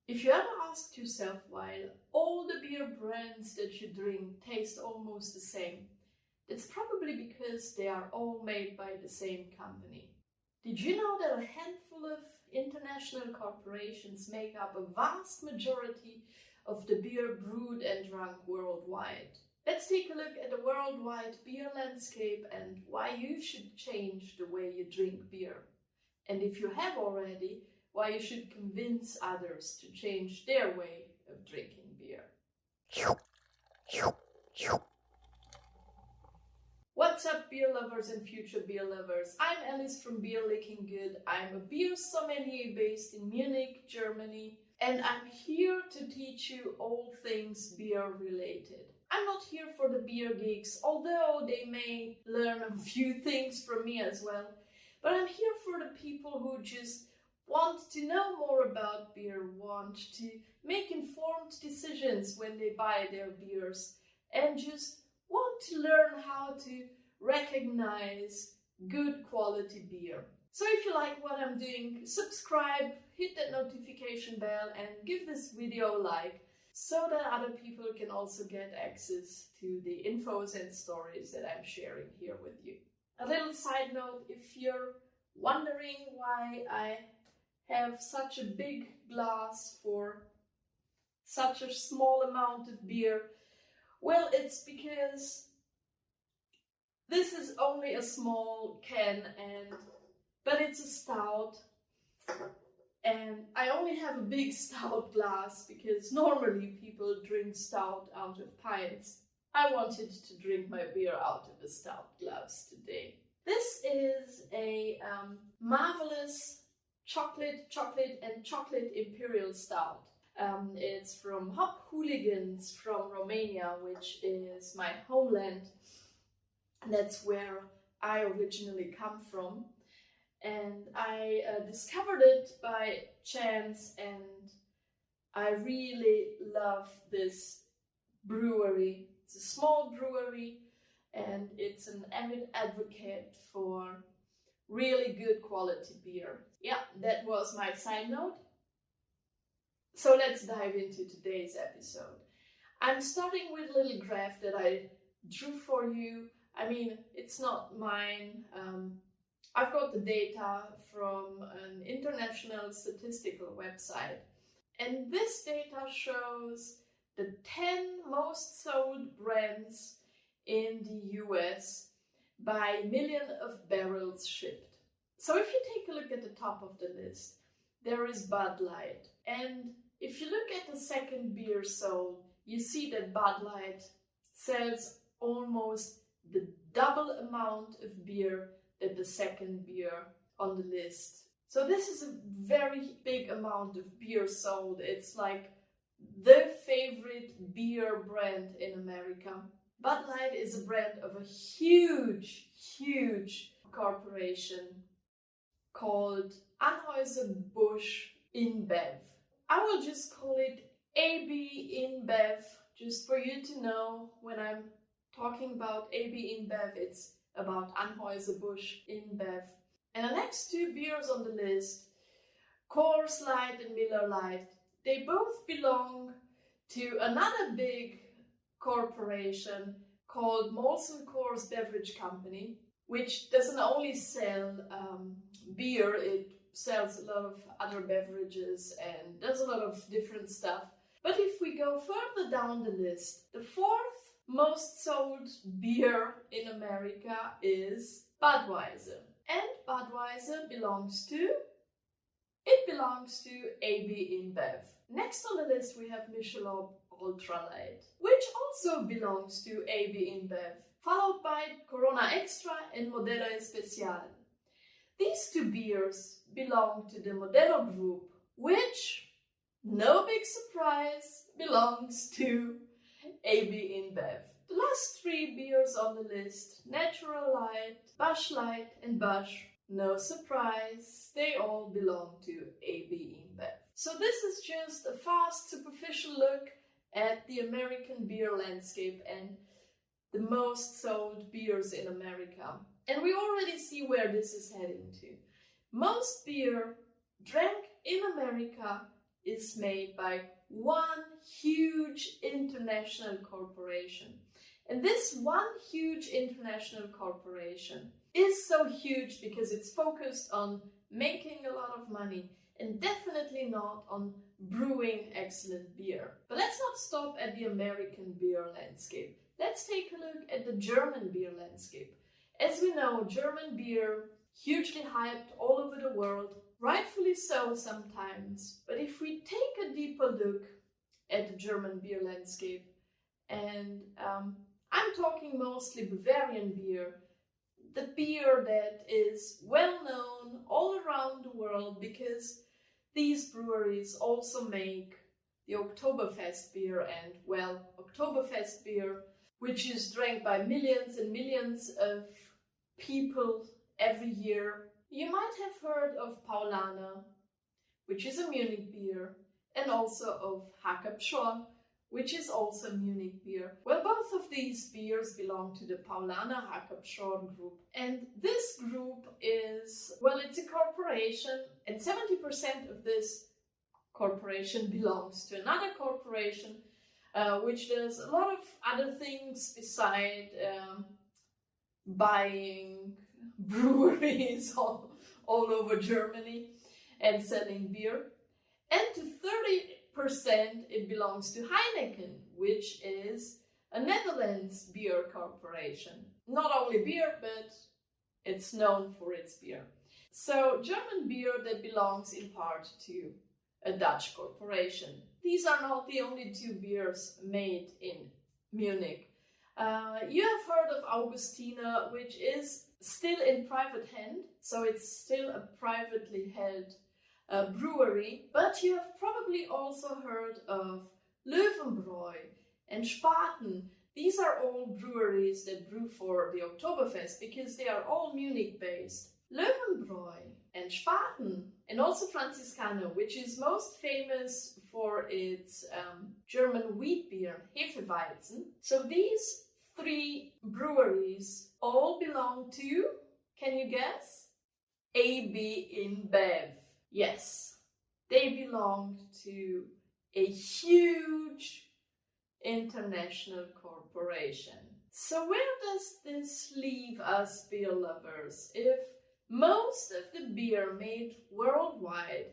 If you ever asked yourself why all the beer brands that you drink taste almost the same, it's probably because they are all made by the same company. Did you know that a handful of international corporations make up a vast majority of the beer brewed and drunk worldwide? Let's take a look at the worldwide beer landscape and why you should change the way you drink beer. And if you have already, why you should convince others to change their way of drinking beer. What's up, beer lovers and future beer lovers? I'm Alice from Beer Licking Good. I'm a beer sommelier based in Munich, Germany, and I'm here to teach you all things beer related. I'm not here for the beer geeks, although they may learn a few things from me as well, but I'm here for the people who just want to know more about beer, want to make informed decisions when they buy their beers, and just want to learn how to recognize good quality beer. So if you like what I'm doing, subscribe, hit that notification bell, and give this video a like so that other people can also get access to the infos and stories that I'm sharing here with you. A little side note, if you're wondering why I have such a big glass for such a small amount of beer, well, it's because this is only a small can, but it's a stout, and I only have a big stout glass because normally people drink stout out of pints. I wanted to drink my beer out of a stout glass today. This is a marvelous chocolate imperial stout. It's from Hop Hooligans from Romania, which is my homeland. That's where I originally come from. And I discovered it by chance, and I really love this brewery. It's a small brewery, and it's an avid advocate for really good quality beer. Yeah, that was my side note. So let's dive into today's episode. I'm starting with a little graph that I drew for you. I mean, it's not mine. I've got the data from an international statistical website. And this data shows the 10 most sold brands in the US by million of barrels shipped. So if you take a look at the top of the list, there is Bud Light. And if you look at the second beer sold, you see that Bud Light sells almost the double amount of beer than the second beer on the list. So this is a very big amount of beer sold. It's like the favorite beer brand in America. Bud Light is a brand of a huge corporation called Anheuser-Busch InBev. I will just call it AB InBev, just for you to know when I'm talking about AB InBev, it's about Anheuser-Busch InBev. And the next two beers on the list, Coors Light and Miller Lite, they both belong to another big corporation called Molson Coors Beverage Company, which doesn't only sell beer, it sells a lot of other beverages and does a lot of different stuff. But if we go further down the list, the fourth most sold beer in America is Budweiser. And Budweiser belongs to AB InBev. Next on the list we have Michelob Ultralight, which also belongs to AB InBev, followed by Corona Extra and Modelo Especial. These two beers belong to the Modelo Group, which, no big surprise, belongs to AB InBev. The last three beers on the list, Natural Light, Busch Light and Busch, no surprise, they all belong to AB InBev. So this is just a fast, superficial look at the American beer landscape and the most sold beers in America. And we already see where this is heading to. Most beer drank in America is made by one huge international corporation. And this one huge international corporation is so huge because it's focused on making a lot of money and definitely not on brewing excellent beer. But let's not stop at the American beer landscape. Let's take a look at the German beer landscape. As we know, German beer, hugely hyped all over the world, rightfully so sometimes. But if we take a deeper look at the German beer landscape, and I'm talking mostly Bavarian beer, the beer that is well known all around the world because these breweries also make the Oktoberfest beer and, well, Oktoberfest beer, which is drank by millions and millions of people every year. You might have heard of Paulaner, which is a Munich beer, and also of Hackabschorn, which is also Munich beer. Well, both of these beers belong to the Paulaner Hackabschorn group. And this group is, well, it's a corporation, and 70% of this corporation belongs to another corporation, which does a lot of other things beside buying breweries all over Germany and selling beer. And to 30% it belongs to Heineken, which is a Netherlands beer corporation. Not only beer, but it's known for its beer. So German beer that belongs in part to a Dutch corporation. These are not the only two beers made in Munich. You have heard of Augustiner, which is still in private hand, so it's still a privately held brewery, but you have probably also heard of Löwenbräu and Spaten. These are all breweries that brew for the Oktoberfest because they are all Munich based. Löwenbräu and Spaten, and also Franziskaner, which is most famous for its German wheat beer, Hefeweizen. So these three breweries all belong to, can you guess? AB InBev. Yes, they belong to a huge international corporation. So where does this leave us beer lovers if most of the beer made worldwide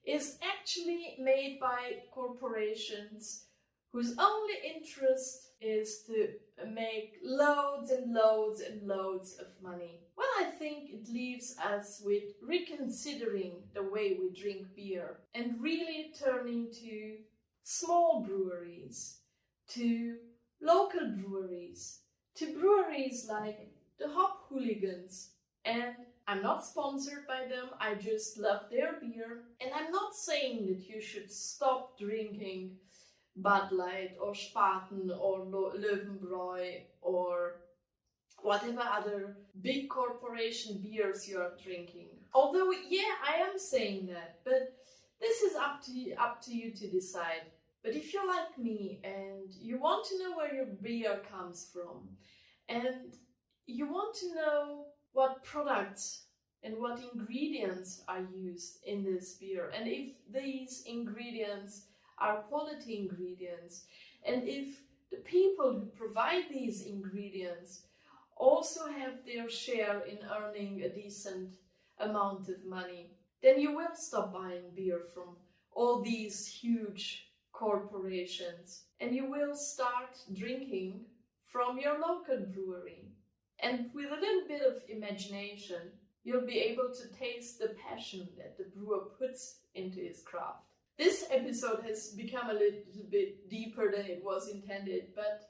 is actually made by corporations whose only interest is to make loads and loads and loads of money? Well, I think it leaves us with reconsidering the way we drink beer and really turning to small breweries, to local breweries, to breweries like the Hop Hooligans. And I'm not sponsored by them, I just love their beer. And I'm not saying that you should stop drinking Bud Light or Spaten or Löwenbräu or whatever other big corporation beers you're drinking. Although, yeah, I am saying that, but this is up to you to decide. But if you're like me and you want to know where your beer comes from, and you want to know what products and what ingredients are used in this beer, and if these ingredients are quality ingredients, and if the people who provide these ingredients also have their share in earning a decent amount of money, then you will stop buying beer from all these huge corporations and you will start drinking from your local brewery. And with a little bit of imagination, you'll be able to taste the passion that the brewer puts into his craft. This episode has become a little bit deeper than it was intended, but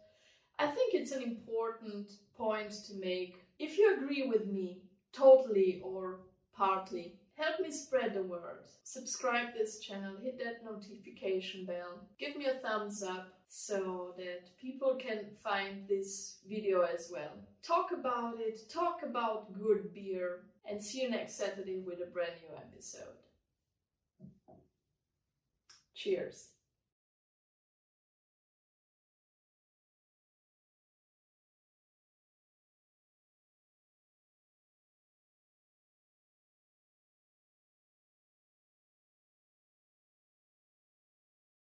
I think it's an important point to make. If you agree with me, totally or partly, help me spread the word. Subscribe this channel, hit that notification bell, give me a thumbs up so that people can find this video as well. Talk about it, talk about good beer, and see you next Saturday with a brand new episode. Cheers.